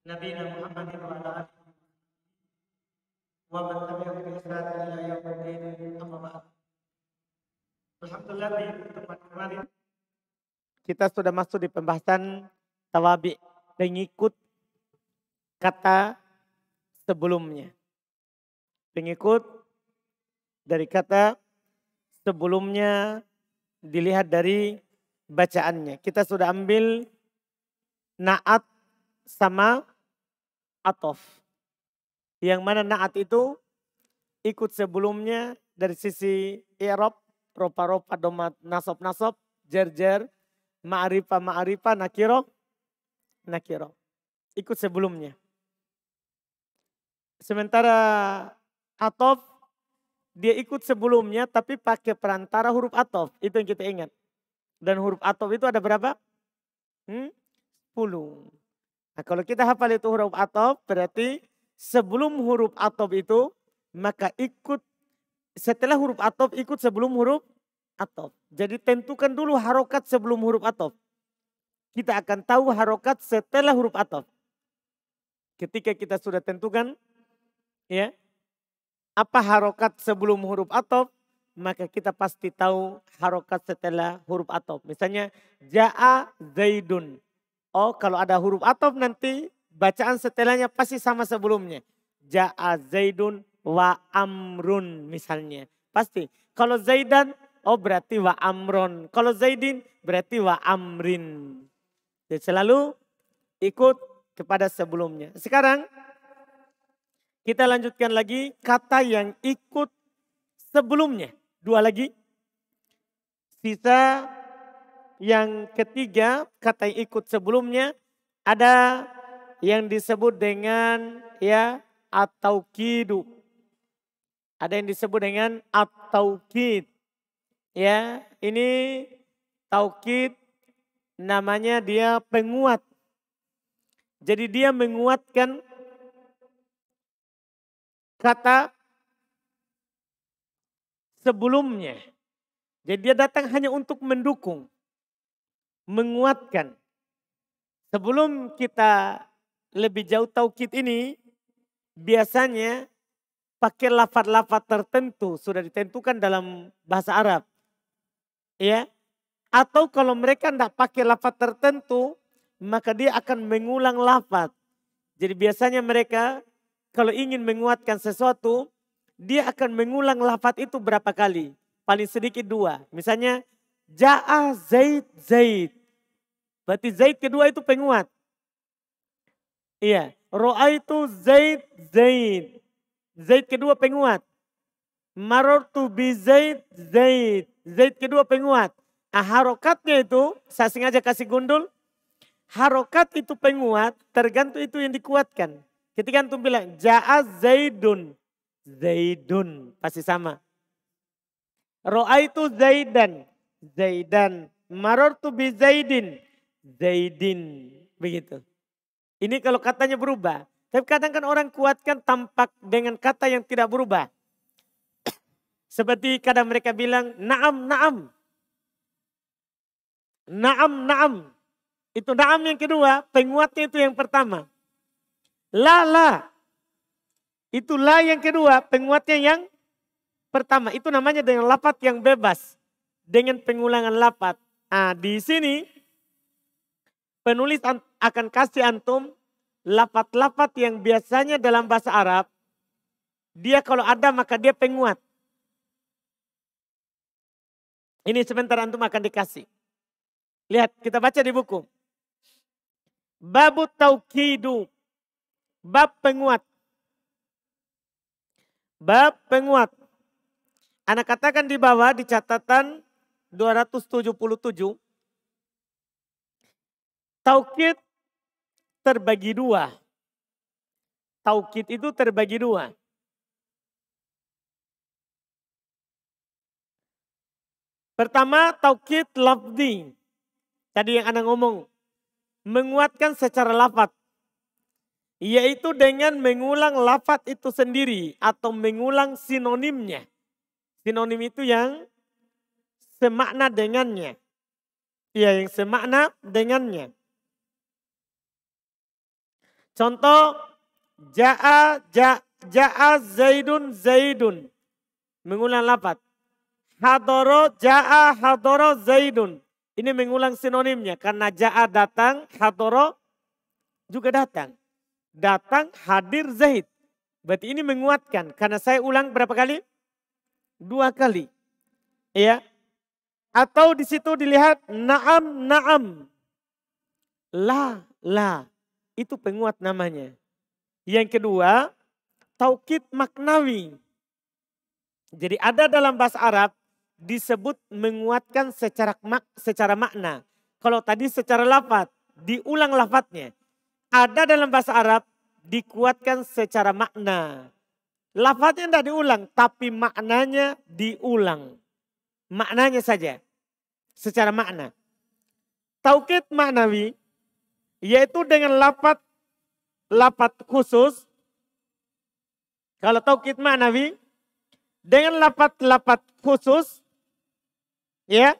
Nabi Muhammad wa ala alihi wa man tabi'ahum bi ihsan ila yaumil amma ba'd. Alhamdulillah, di pertemuan kemarin kita sudah masuk di pembahasan tawabi, pengikut kata sebelumnya. Pengikut dari kata sebelumnya dilihat dari bacaannya. Kita sudah ambil naat sama atof. Yang mana naat itu ikut sebelumnya dari sisi i'rab, ropa-ropa, domat, nasab-nasab, jer-jer, ma'rifah, nakiro. Ikut sebelumnya. Sementara atof dia ikut sebelumnya tapi pakai perantara huruf atof. Itu yang kita ingat. Dan huruf atof itu ada berapa? 10. Nah, kalau kita hafal itu huruf atof berarti sebelum huruf atof itu maka ikut setelah huruf atof ikut sebelum huruf atof. Jadi tentukan dulu harokat sebelum huruf atof. Kita akan tahu harokat setelah huruf atof. Ketika kita sudah tentukan ya apa harokat sebelum huruf atof, maka kita pasti tahu harokat setelah huruf atof. Misalnya ja'a zaidun. Oh, kalau ada huruf atof nanti bacaan setelahnya pasti sama sebelumnya. Ja'a zaidun wa amrun misalnya. Pasti. Kalau zaidan, oh berarti wa amron. Kalau zaidin berarti wa amrin. Jadi selalu ikut kepada sebelumnya. Sekarang kita lanjutkan lagi kata yang ikut sebelumnya. 2 lagi. Sisa yang ketiga, kata yang ikut sebelumnya ada yang disebut dengan ya at-taukid. Ada yang disebut dengan at-taukid. Ya, ini taukid namanya dia penguat. Jadi dia menguatkan kata sebelumnya. Jadi dia datang hanya untuk mendukung, menguatkan. Sebelum kita lebih jauh taukid ini, biasanya pakai lafaz-lafaz tertentu sudah ditentukan dalam bahasa Arab. Ya. Atau kalau mereka tidak pakai lafaz tertentu, maka dia akan mengulang lafaz. Jadi biasanya mereka kalau ingin menguatkan sesuatu, dia akan mengulang lafaz itu berapa kali? Paling sedikit 2. Misalnya, ja'a zaid. Berarti zaid kedua itu penguat. Iya. Ro'aitu zaid. Zaid kedua penguat. Marortu bi zaid. Zaid kedua penguat. Nah, harokatnya itu, saya sengaja kasih gundul. Harokat itu penguat, tergantung itu yang dikuatkan. Ketika antum bilang ja'a zaidun. Zaidun pasti sama. Ro'aitu zaidan. Marortu bi zaidin. Begitu. Ini kalau katanya berubah. Tapi kadang kan orang kuatkan tampak dengan kata yang tidak berubah. Seperti kadang mereka bilang na'am. Itu na'am yang kedua, penguatnya itu yang pertama. La. Itu la yang kedua, penguatnya yang pertama. Itu namanya dengan lafaz yang bebas. Dengan pengulangan lafaz. Nah, di sini penulis akan kasih antum lafaz-lafaz yang biasanya dalam bahasa Arab. Dia kalau ada maka dia penguat. Ini sebentar antum akan dikasih. Lihat, kita baca di buku. Babut taukidu. Bab penguat. Anak katakan di bawah di catatan 277. Taukid terbagi 2. Taukid itu terbagi 2. Pertama taukid lafzi. Tadi yang anak ngomong. Menguatkan secara lafaz. Yaitu dengan mengulang lafaz itu sendiri. Atau mengulang sinonimnya. Sinonim itu yang semakna dengannya. Ya, yang semakna dengannya. Contoh, ja'a zaidun zaidun. Mengulang lafaz. Hadoro ja'a hadoro zaidun. Ini mengulang sinonimnya. Karena ja'a datang, hadoro juga datang. Datang hadir Zaid. Berarti ini menguatkan. Karena saya ulang berapa kali? 2 kali. Ya. Atau di situ dilihat na'am na'am. La. Itu penguat namanya. Yang kedua, taukid maknawi. Jadi ada dalam bahasa Arab disebut menguatkan secara makna. Kalau tadi secara lafaz, diulang lafaznya. Ada dalam bahasa Arab dikuatkan secara makna. Lafaznya tidak diulang, tapi maknanya diulang. Maknanya saja, secara makna. Taukid maknawi, yaitu dengan lafaz khusus. Kalau taukid maknawi, dengan lafaz khusus, ya,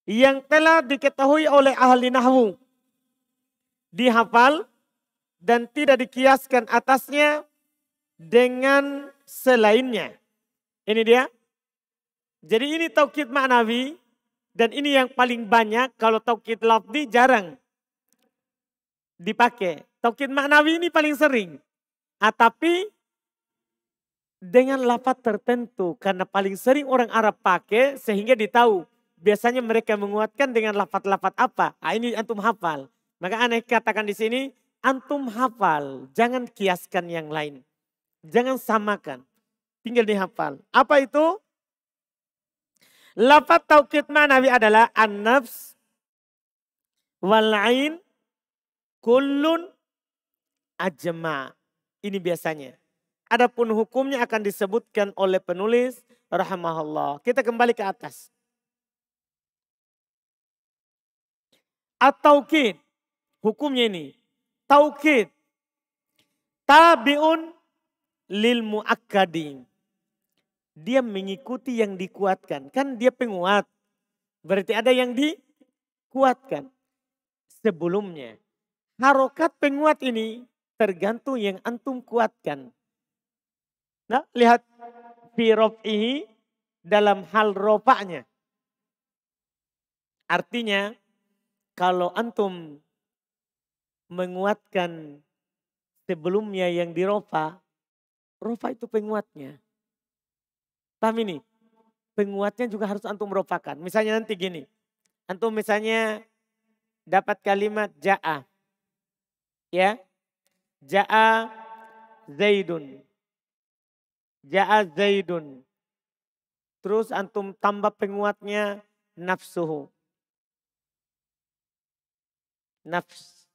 yang telah diketahui oleh ahli nahwu, dihafal dan tidak dikiaskan atasnya dengan selainnya. Ini dia. Jadi ini taukid maknawi dan ini yang paling banyak. Kalau taukid lafzi jarang dipakai. Taukid maknawi ini paling sering. Tapi dengan lafaz tertentu karena paling sering orang Arab pakai sehingga ditahu. Biasanya mereka menguatkan dengan lafaz-lafaz apa? Ini antum hafal. Maka aneh katakan di sini antum hafal, jangan kiaskan yang lain. Jangan samakan. Tinggal dihafal. Apa itu? Lafaz taukid ma'nawi adalah an-nafs wal ain kullun ajma'. Ini biasanya. Adapun hukumnya akan disebutkan oleh penulis rahimahullah. Kita kembali ke atas. At-taukid. Hukumnya ini. Taukid. Tabi'un lil muakkadin. Dia mengikuti yang dikuatkan. Kan dia penguat. Berarti ada yang dikuatkan. Sebelumnya. Harokat penguat ini tergantung yang antum kuatkan. Nah, lihat fi raf'ihi dalam hal rofa'nya. Artinya kalau antum menguatkan sebelumnya yang di rofa itu penguatnya. Paham ini? Penguatnya juga harus antum rofakan. Misalnya nanti gini. Antum misalnya dapat kalimat ja'a. Ya. Ja'a Zaidun. Ja'a Zaidun. Terus antum tambah penguatnya nafsuhu. Nafs.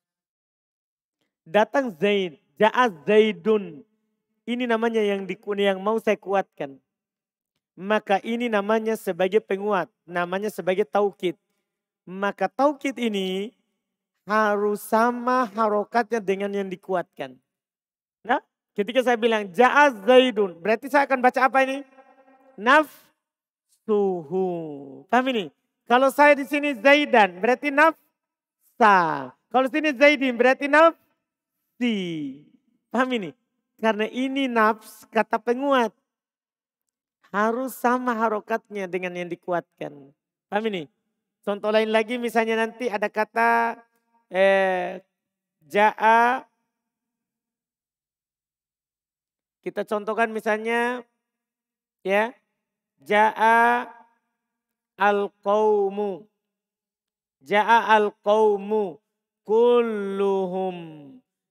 Datang Zaid. Ja'a Zaidun. Ini namanya yang mau saya kuatkan. Maka ini namanya sebagai penguat. Namanya sebagai taukid. Maka taukid ini harus sama harokatnya dengan yang dikuatkan. Nah, ketika saya bilang ja'a Zaidun. Berarti saya akan baca apa ini? Nafsuhu. Paham ini? Kalau saya di sini Zaidan berarti nafsa. Kalau sini Zaidin berarti nafsi. Paham ini? Karena ini nafs kata penguat. Harus sama harokatnya dengan yang dikuatkan. Paham ini? Contoh lain lagi misalnya nanti ada kata ja'a. Kita contohkan misalnya ya. Ja'a al-qawmu. Ja'a al-qawmu kulluhum.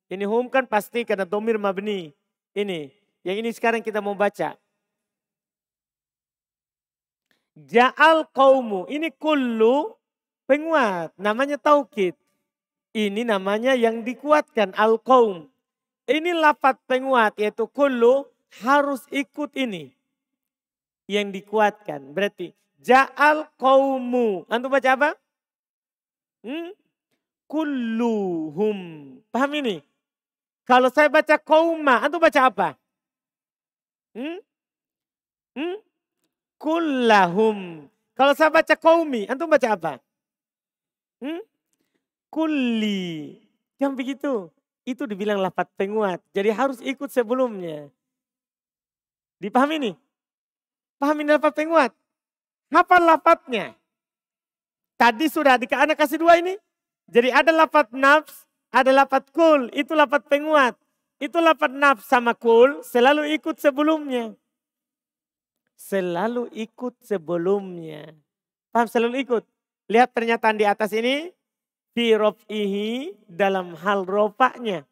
Ini hum kan pasti karena domir mabni. Ini. Yang ini sekarang kita mau baca. Ja'al qawmu. Ini kullu penguat. Namanya taukid. Ini namanya yang dikuatkan. Al-qawm. Ini lafaz penguat yaitu kullu harus ikut ini. Yang dikuatkan. Berarti ja'al qawmu. Antum baca apa? Kulluhum. Paham ini? Kalau saya baca qauma. Antum baca apa? Kullahum. Kalau saya baca qaumi, antum baca apa? Kulli. Yang begitu. Itu dibilang lafaz penguat. Jadi harus ikut sebelumnya. Dipahami nih? Pahami lafaz penguat. Hafal lafaznya. Tadi sudah anak kasih dua ini. Jadi ada lafaz nafs, ada lafaz kul. Itu lafaz penguat. Itu lafaz nafs sama kul selalu ikut sebelumnya. Selalu ikut sebelumnya. Paham, selalu ikut. Lihat pernyataan di atas ini. Fi rof'ihi dalam hal rofaknya.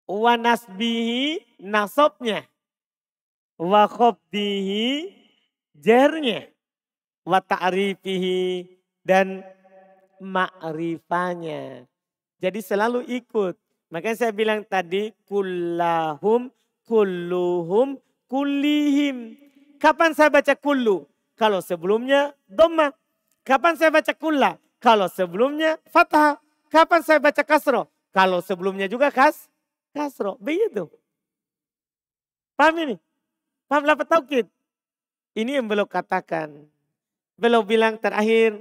Wa nasbihi nasabnya. Wa khobdihi jernya. Wa ta'rifihi dan ma'rifanya. Jadi selalu ikut. Makanya saya bilang tadi kullahum, kulluhum, kullihim. Kapan saya baca kullu? Kalau sebelumnya dhamma. Kapan saya baca kulla? Kalau sebelumnya fathah. Kapan saya baca kasro? Kalau sebelumnya juga kasro. Begitu. Paham ini? Paham lafaz taukid? Ini yang beliau katakan. Beliau bilang terakhir.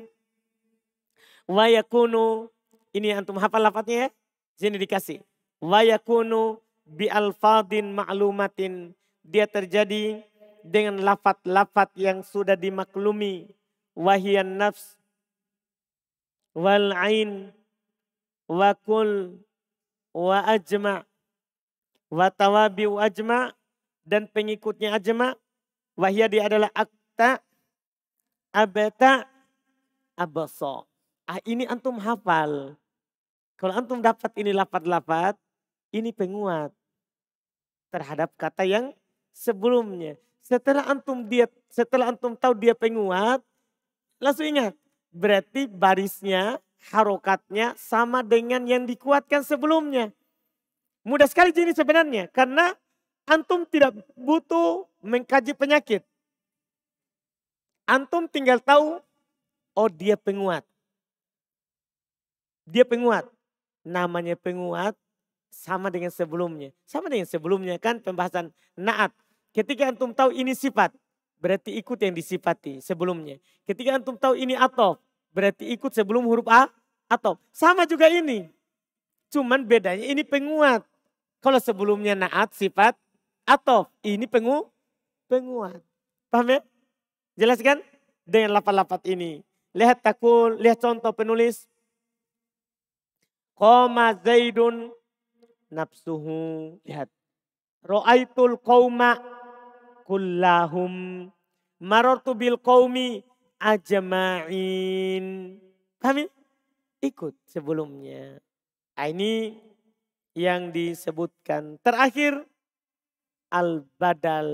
Wa yakunu. Ini antum hafal lafaznya ya. Sini dikasih. Wa yakunu bi alfadin ma'lumatin. Dia terjadi dengan lafaz-lafaz yang sudah dimaklumi. Wahiyan nafs. Wal ain. Wa kul. Wa ajma. Wa tawabi wa ajma. Dan pengikutnya ajma. Wahia dia adalah akta. Abata. Abaso. Ini antum hafal. Kalau antum dapat ini lafaz-lafaz. Ini penguat. Terhadap kata yang sebelumnya. Setelah antum tahu dia penguat. Langsung ingat. Berarti barisnya, harokatnya sama dengan yang dikuatkan sebelumnya. Mudah sekali ini sebenarnya. Karena antum tidak butuh mengkaji penyakit. Antum tinggal tahu, oh dia penguat. Dia penguat. Namanya penguat sama dengan sebelumnya. Sama dengan sebelumnya kan pembahasan naat. Ketika antum tahu ini sifat, berarti ikut yang disifati sebelumnya. Ketika antum tahu ini atof, berarti ikut sebelum huruf A, atof. Sama juga ini. Cuman bedanya ini penguat. Kalau sebelumnya naat, sifat, atof. Ini penguat. Paham ya? Jelaskan dengan lafaz-lafaz ini. Lihat takul, lihat contoh penulis. Qoma Zaidun nafsuhu. Lihat. Ro'aitul qawma kullahum. Marartu bil qawmi ajma'in. Paham? Ikut sebelumnya. Ini yang disebutkan. Terakhir. Al-badal.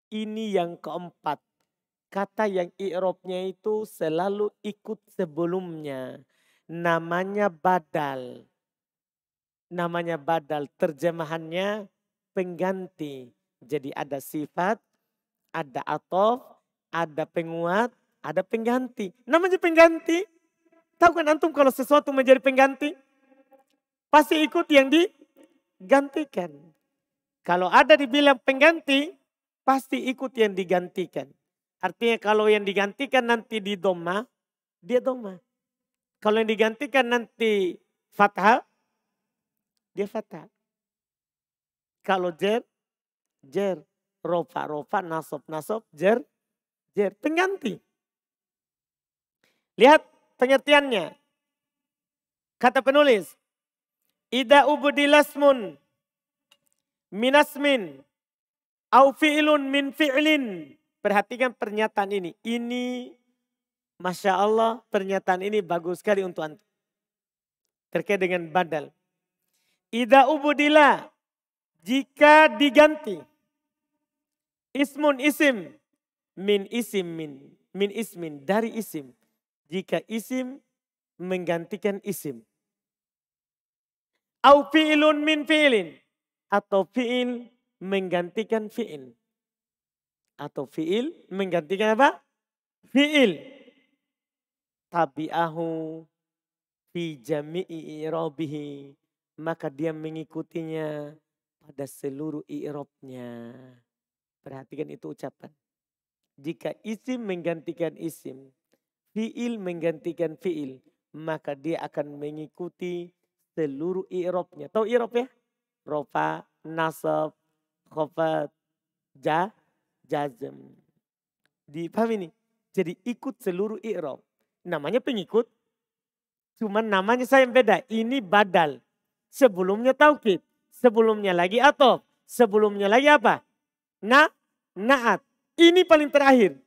Ini yang keempat. Kata yang i'robnya itu selalu ikut sebelumnya. Namanya badal. Namanya badal. Terjemahannya pengganti. Jadi ada sifat, ada atof, ada penguat, ada pengganti. Namanya pengganti. Tahu kan antum kalau sesuatu menjadi pengganti? Pasti ikut yang digantikan. Kalau ada dibilang pengganti, pasti ikut yang digantikan. Artinya kalau yang digantikan nanti di dhamma, dia dhamma. Kalau yang digantikan nanti fathah, dia fathah. Kalau jer. Rofa, nasob, jer. Pengganti. Lihat pengertiannya. Kata penulis. Ida ubudilasmun minasmin au fi'lun min fi'lin. Perhatikan pernyataan ini. Ini Masya Allah pernyataan ini bagus sekali untuk antum. Terkait dengan badal. Ida ubudila. Jika diganti. Ismun isim. Min ismin. Dari isim. Jika isim menggantikan isim. Au fi'lun min fi'lin. Atau fi'il menggantikan fi'il. Atau fi'il menggantikan apa? Fi'il. Tabi'ahu fi jami'i i'rabihi. Maka dia mengikutinya pada seluruh i'rabnya. Perhatikan itu ucapan. Jika isim menggantikan isim. Fi'il menggantikan fi'il. Maka dia akan mengikuti seluruh i'rabnya. Tahu i'rab ya? Rofa, nasab, khafat, jazm. Dipahami nih? Jadi ikut seluruh i'rab. Namanya pengikut. Cuman namanya saya yang beda. Ini badal. Sebelumnya taukid. Sebelumnya lagi atof. Sebelumnya lagi apa? Naat. Ini paling terakhir.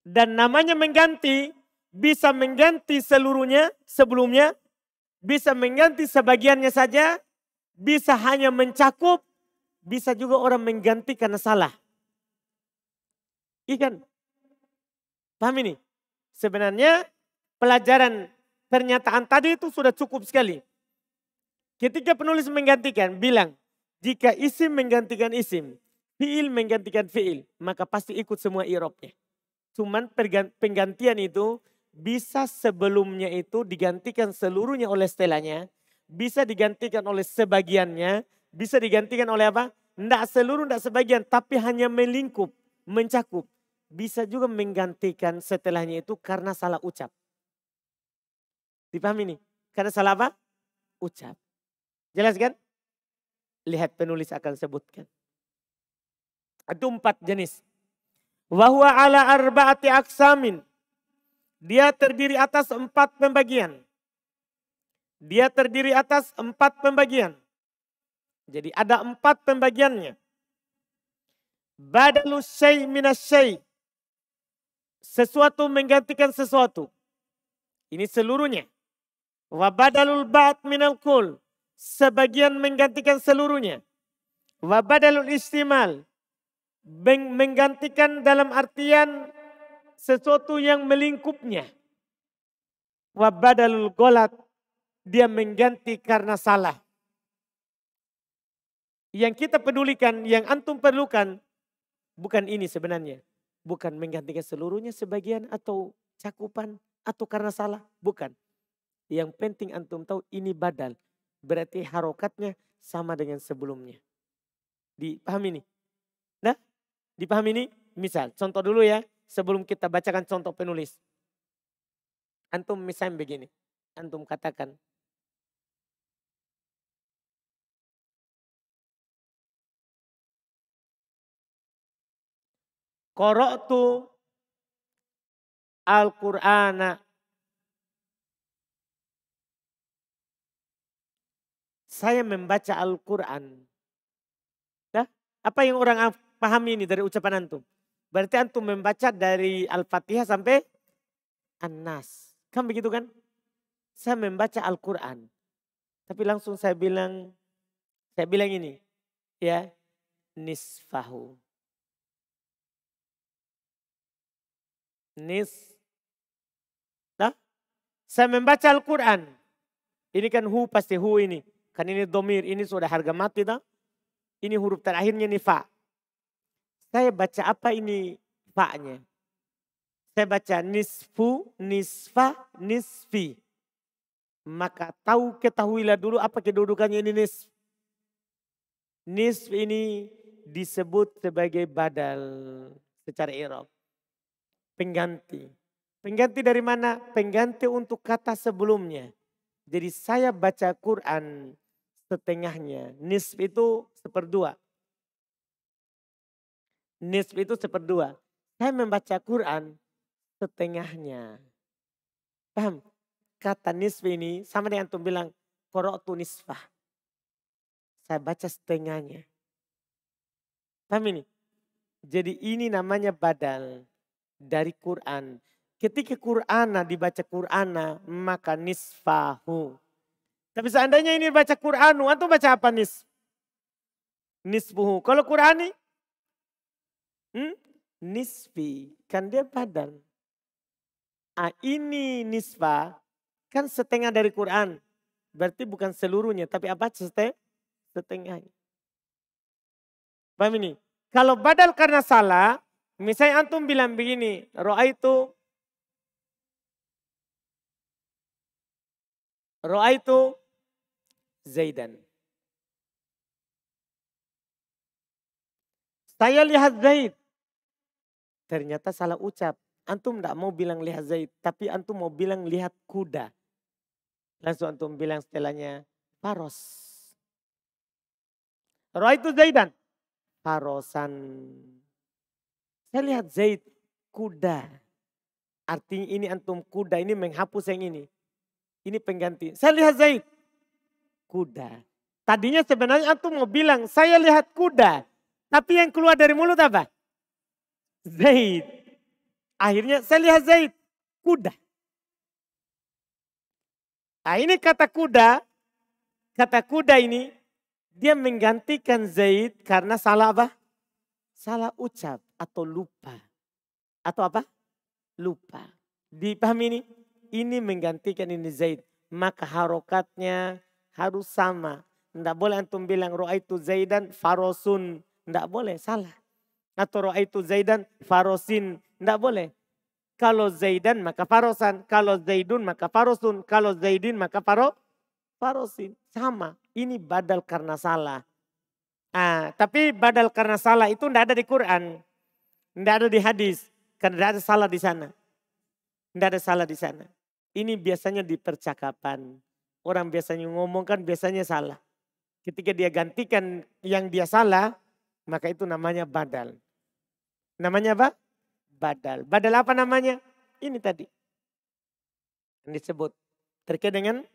Dan namanya mengganti, bisa mengganti seluruhnya sebelumnya, bisa mengganti sebagiannya saja, bisa hanya mencakup, bisa juga orang mengganti karena salah. Ikan, paham ini? Sebenarnya pelajaran pernyataan tadi itu sudah cukup sekali. Ketika penulis menggantikan, bilang, jika isim menggantikan isim, fi'il menggantikan fi'il, maka pasti ikut semua i'rabnya. Cuman penggantian itu bisa sebelumnya itu digantikan seluruhnya oleh setelahnya. Bisa digantikan oleh sebagiannya. Bisa digantikan oleh apa? Tidak seluruh, tidak sebagian. Tapi hanya melingkup, mencakup. Bisa juga menggantikan setelahnya itu karena salah ucap. Dipahami nih? Karena salah apa? Ucap. Jelas kan? Lihat penulis akan sebutkan. Itu 4 jenis. Wahwa ala arba'ati aksamin. Dia terdiri atas 4 pembagian. Dia terdiri atas 4 pembagian. Jadi ada 4 pembagiannya. Badalus syai' minas syai'. Sesuatu menggantikan sesuatu. Ini seluruhnya. Wa badalul ba'd minal kul. Sebagian menggantikan seluruhnya. Wa badalul istimal. Menggantikan dalam artian sesuatu yang melingkupnya. Wa badalul golat. Dia mengganti karena salah. Yang kita pedulikan, yang antum perlukan, bukan ini sebenarnya. Bukan menggantikan seluruhnya sebagian atau cakupan atau karena salah. Bukan. Yang penting antum tahu ini badal. Berarti harokatnya sama dengan sebelumnya. Dipahami nih? Nah, dipahami nih? Misal, contoh dulu ya. Sebelum kita bacakan contoh penulis. Antum misalnya begini. Antum katakan. Qara'tu al-Qur'ana. Saya membaca Al-Quran. Nah, apa yang orang pahami ini dari ucapan antum? Berarti antum membaca dari Al-Fatihah sampai An-Nas. Kan begitu kan? Saya membaca Al-Quran. Tapi langsung saya bilang ini. Ya, nisfahu. Nah, saya membaca Al-Quran. Ini kan hu, pasti hu ini. Kan ini domir, ini sudah harga mati dah. Ini huruf terakhirnya nih fa. Saya baca apa ini fa-nya? Saya baca nisfu, nisfa, nisfi. Maka ketahuilah dulu apa kedudukannya ini nisf. Nisf ini disebut sebagai badal secara i'rab. Pengganti. Pengganti dari mana? Pengganti untuk kata sebelumnya. Jadi saya baca Quran setengahnya. Nisf itu 1/2. Nisf itu 1/2. Saya membaca Quran setengahnya. Paham? Kata nisf ini sama dengan antum bilang qara'tu nisfah. Saya baca setengahnya. Paham ini? Jadi ini namanya badal dari Quran. Ketika Qur'ana dibaca Qur'ana maka nisfahu. Tapi seandainya ini baca Qur'anu, antum baca apa nisfuhu. Kalau Qur'ani nisfi, kan dia badal. Ini nisfa kan setengah dari Quran. Berarti bukan seluruhnya, tapi apa setengahnya. Paham ini? Kalau badal karena salah, misalnya antum bilang begini, Ro'aitu Zaidan. Saya lihat Zaid. Ternyata salah ucap. Antum tidak mau bilang lihat Zaid. Tapi antum mau bilang lihat kuda. Langsung antum bilang setelahnya faros. Ra'aitu Zaidan. Farosan. Saya lihat Zaid kuda. Artinya ini antum kuda ini menghapus yang ini. Ini pengganti. Saya lihat Zaid kuda. Tadinya sebenarnya antum mau bilang saya lihat kuda. Tapi yang keluar dari mulut apa? Zaid. Akhirnya saya lihat Zaid kuda. Nah ini kata kuda ini dia menggantikan Zaid karena salah apa? Salah ucap atau lupa. Atau apa? Lupa. Dipahami ini? Ini menggantikan ini Zaid. Maka harokatnya harus sama. Tidak boleh antum bilang ro'aitu Zaidan farosun. Tidak boleh, salah. Atau ro'aitu Zaidan farosin. Tidak boleh. Kalau Zaidan maka farosan. Kalau Zaidun maka farosun. Kalau Zaidin maka farosin. Sama. Ini badal karena salah. Tapi badal karena salah itu tidak ada di Quran. Tidak ada di hadis. Karena tidak ada salah di sana. Tidak ada salah di sana. Ini biasanya di percakapan. Orang biasanya ngomong kan biasanya salah. Ketika dia gantikan yang dia salah, maka itu namanya badal. Namanya apa? Badal. Badal apa namanya? Ini tadi. Yang disebut. Terkait dengan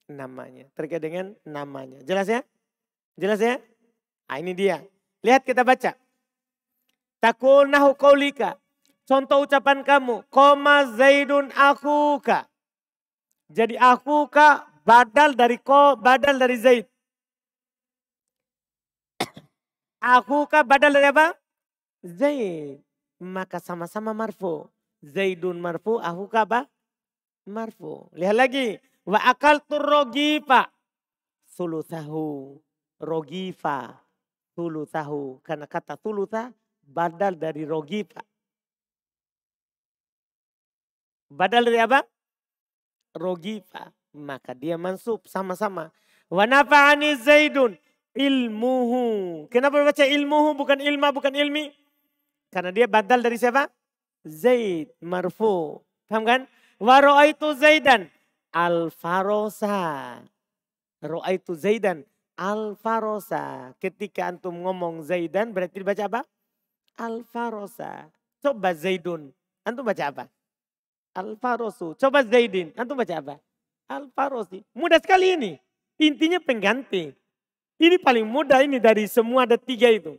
namanya. Terkait dengan namanya. Jelas ya? Jelas ya? Ini dia. Lihat kita baca. Takul nahu qaulika. Contoh ucapan kamu. Koma Zaidun akuka. Jadi akuka badal dari Zaid. Akuka badal dari apa? Zaid. Maka sama-sama marfu. Zaidun marfu, akuka apa? Marfu. Lihat lagi. Wa akaltu rogifa. Sulusahu. Rogifa. Sulusahu. Karena kata sulusa badal dari rogifa. Badal dari apa? Rogifa. Maka dia mansub sama-sama. Wa nafa'ani Zaidun ilmuhu. Kenapa baca ilmuhu bukan ilma bukan ilmi? Karena dia badal dari siapa? Zaid marfu. Paham kan? Wa ra'aitu Zaidan al-farosa. Ra'aitu Zaidan al-farosa. Ketika antum ngomong Zaidan berarti dibaca apa? Al-farosa. Coba Zaidun. Antum baca apa? Al-farosu. Coba Zaidin. Antum baca apa? Al-farosi. Mudah sekali ini. Intinya pengganti. Ini paling mudah ini dari semua ada 3 itu.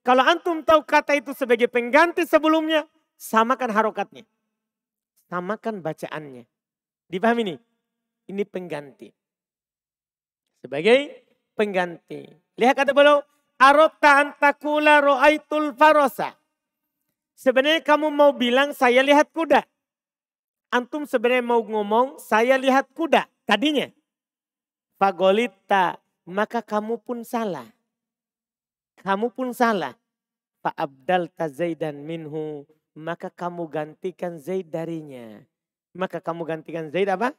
Kalau antum tahu kata itu sebagai pengganti sebelumnya, samakan harokatnya. Samakan bacaannya. Dipahami ini? Ini pengganti. Sebagai pengganti. Lihat kata beliau. Arota antakula ro'aitul farosa. Sebenarnya kamu mau bilang saya lihat kuda. Antum sebenarnya mau ngomong saya lihat kuda tadinya. Fagolita, maka kamu pun salah. Kamu pun salah. Fa'abdalta Zaidan minhu, maka kamu gantikan Zaid darinya. Maka kamu gantikan Zaid apa?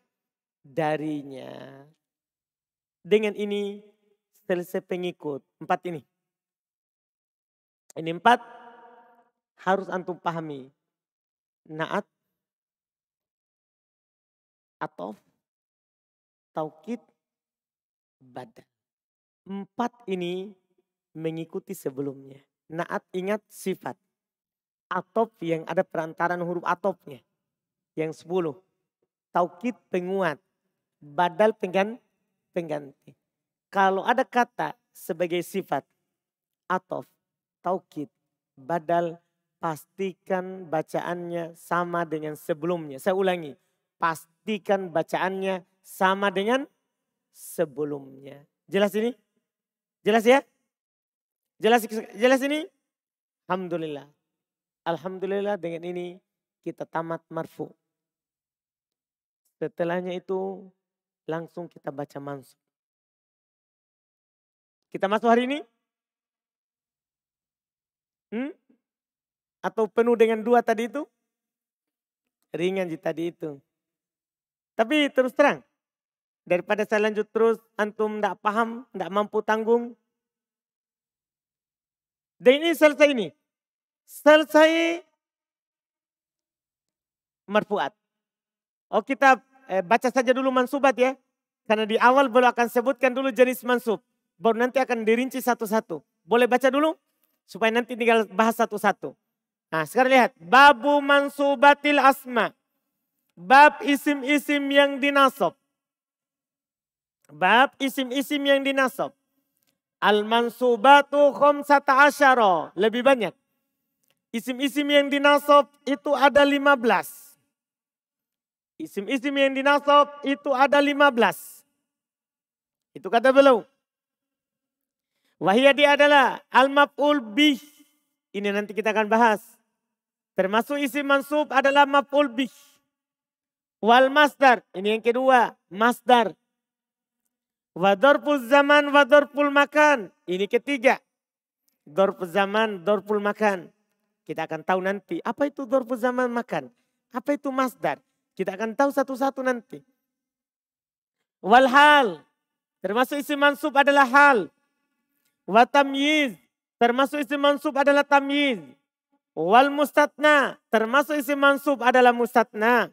Darinya. Dengan ini selesai pengikut. 4 ini. Ini 4 harus antum pahami. Naat, atau taukid, badal. 4 ini mengikuti sebelumnya. Naat ingat sifat. Atof yang ada perantaran huruf atofnya. Yang 10. Taukid penguat. Badal pengganti. Kalau ada kata sebagai sifat. Atof, taukid, badal, pastikan bacaannya sama dengan sebelumnya. Saya ulangi. Pastikan bacaannya sama dengan sebelumnya. Jelas ini? Jelas ya? Jelas ini? Alhamdulillah. Alhamdulillah dengan ini kita tamat marfu. Setelahnya itu langsung kita baca mansub. Kita masuk hari ini? Atau penuh dengan 2 tadi itu? Ringan tadi itu. Tapi terus terang, daripada saya lanjut terus, antum tidak paham, tidak mampu tanggung. Dan ini selesai ini. Selesai marfuat. Oh kita baca saja dulu mansubat ya. Karena di awal baru akan sebutkan dulu jenis mansub. Baru nanti akan dirinci satu-satu. Boleh baca dulu? Supaya nanti tinggal bahas satu-satu. Nah sekarang lihat. Babu mansubatil asma. Bab isim-isim yang dinasab. Bab isim-isim yang dinasab. Al-mansubatu khamsata asyara. Lebih banyak. Isim-isim yang dinasab itu ada 15. Isim-isim yang dinasab itu ada 15. Itu kata beliau. Wahiyadi adalah al-maf'ul bih. Ini nanti kita akan bahas. Termasuk isim mansub adalah maf'ul bih. Wal masdar. Ini yang kedua. Masdar. Wa dzarfuz zaman wa dzarful makan. Ini ketiga. Dzarfuz zaman, dzarful makan. Kita akan tahu nanti apa itu dzarfuz zaman makan. Apa itu masdar. Kita akan tahu satu-satu nanti. Wal hal. Termasuk isim mansub adalah hal. Wa tamyiz. Termasuk isim mansub adalah tamyiz. Wal mustatna. Termasuk isim mansub adalah mustatna.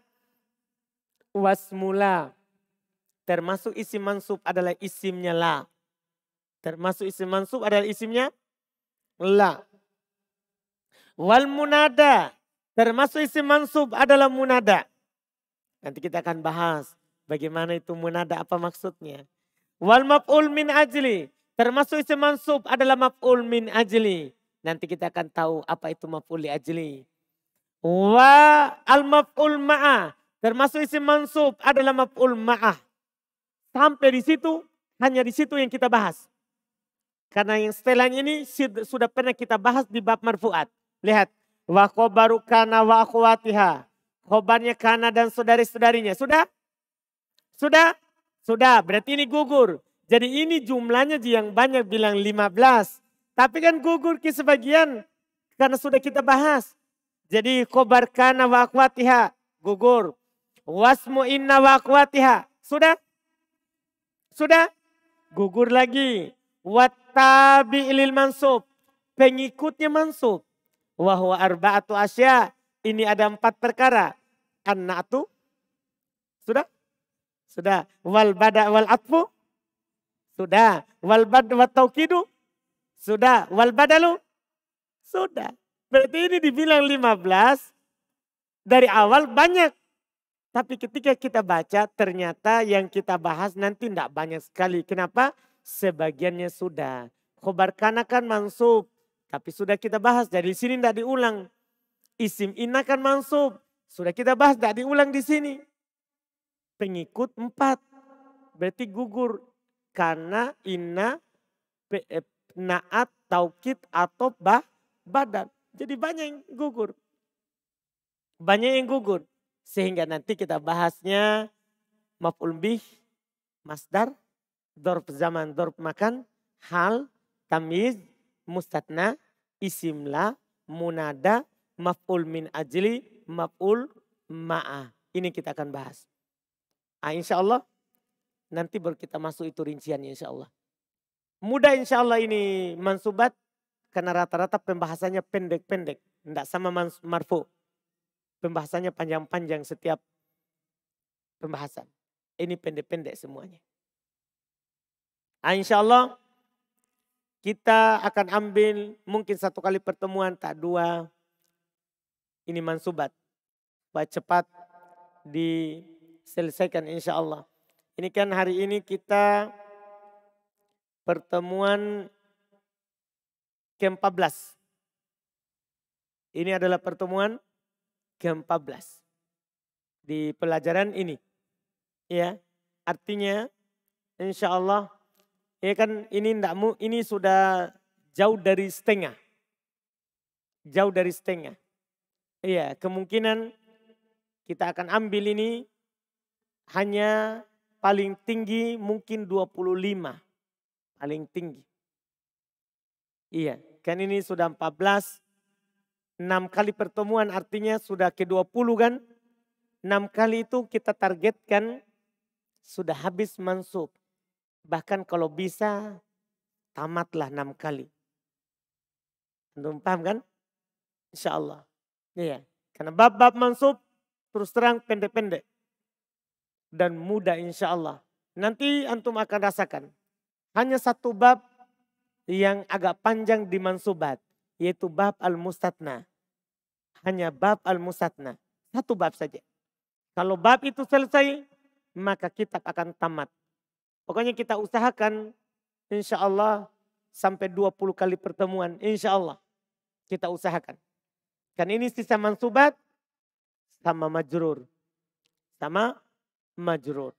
Wasmula. Termasuk isim mansub adalah isimnya la. Termasuk isim mansub adalah isimnya la. Wal munada. Termasuk isim mansub adalah munada. Nanti kita akan bahas bagaimana itu munada, apa maksudnya. Wal maf'ul min ajli. Termasuk isim mansub adalah maf'ul min ajli. Nanti kita akan tahu apa itu maf'ul li ajli. Wa al maf'ul ma'ah. Termasuk isim mansub adalah maf'ul ma'ah. Sampai di situ, hanya di situ yang kita bahas. Karena yang setelahnya ini sudah pernah kita bahas di bab marfu'at. Lihat. Wa khobaru kana wa akhwatiha. Khobarnya kana dan saudari-saudarinya. Sudah? Sudah? Sudah. Berarti ini gugur. Jadi ini jumlahnya yang banyak bilang 15. Tapi kan gugur ke sebagian. Karena sudah kita bahas. Jadi khobar kana wa akhwatiha. Gugur. Wasmu inna wa akhwatiha. Sudah? Sudah? Gugur lagi. Wattabi ilil mansub. Pengikutnya mansub. Wahwa arba'atu asya. Ini ada 4 perkara. An-na'tu. Sudah? Sudah. Wal bada wal atfu. Sudah. Wal bad wa taukidu. Sudah. Wal badalu. Sudah. Berarti ini dibilang 15. Dari awal banyak. Tapi ketika kita baca ternyata yang kita bahas nanti tidak banyak sekali. Kenapa? Sebagiannya sudah. Khobar kana kan mansub. Tapi sudah kita bahas. Dari sini tidak diulang. Isim inna kan mansub. Sudah kita bahas, tidak diulang di sini. Pengikut 4. Berarti gugur. Karena inna, naat, taukid, atau badan. Jadi banyak yang gugur. Banyak yang gugur. Sehingga nanti kita bahasnya maf'ul bih, masdar, dzarf zaman, dzarf makan, hal, tamyiz, mustatna, isimla, munada, maf'ul min ajli, maf'ul ma'ah. Ini kita akan bahas. Insya Allah nanti baru kita masuk itu rinciannya insya Allah. Mudah insya Allah ini mansubat karena rata-rata pembahasannya pendek-pendek. Tidak sama marfu. Pembahasannya panjang-panjang setiap pembahasan. Ini pendek-pendek semuanya. Insya Allah kita akan ambil mungkin 1 kali pertemuan, tak 2. Ini mansubat. Supaya cepat diselesaikan insya Allah. Ini kan hari ini kita pertemuan ke-14. Ini adalah pertemuan ke-14 di pelajaran ini. Ya, artinya insya Allah ya kan ini sudah jauh dari setengah. Jauh dari setengah. Iya, kemungkinan kita akan ambil ini hanya paling tinggi mungkin 25. Paling tinggi. Iya, kan ini sudah 14. 6 kali pertemuan artinya sudah ke-20 kan. 6 kali itu kita targetkan sudah habis mansub. Bahkan kalau bisa tamatlah 6 kali. Antum paham kan? Insya Allah. Iya, karena bab-bab mansub terus terang pendek-pendek. dan mudah insya Allah. Nanti antum akan rasakan. Hanya satu bab yang agak panjang di mansubat. Yaitu bab al-mustatna. Hanya bab al-mustatna. Satu bab saja. Kalau bab itu selesai, maka kitab akan tamat. Pokoknya kita usahakan insya Allah sampai 20 kali pertemuan. Insya Allah kita usahakan. Kan ini sisa mansubat sama majrur. Sama majrur.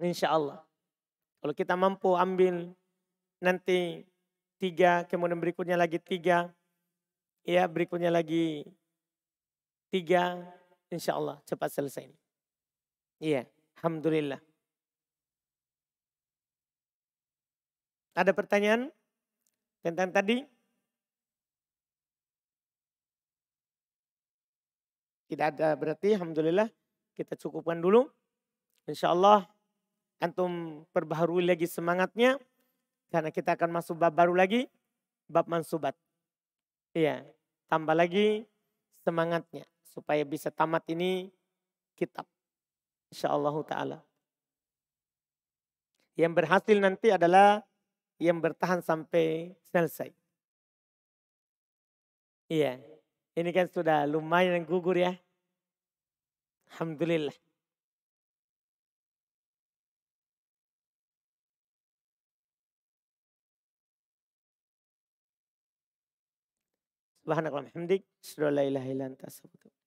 Insya Allah. Kalau kita mampu ambil nanti 3, kemudian berikutnya lagi 3. Ya berikutnya lagi 3. Insya Allah cepat selesai. Iya, alhamdulillah. Ada pertanyaan tentang tadi? Tidak ada berarti alhamdulillah kita cukupkan dulu. Insya Allah antum perbaharui lagi semangatnya. Karena kita akan masuk bab baru lagi. Bab mansubat. Iya, tambah lagi semangatnya. Supaya bisa tamat ini kitab. Insya Allah ta'ala. Yang berhasil nanti adalah yang bertahan sampai selesai. Iya, ini kan sudah lumayan gugur ya. Alhamdulillah. Subhanakallahumma hamdik, asyhadu an la ilaha illa anta astaghfiruka.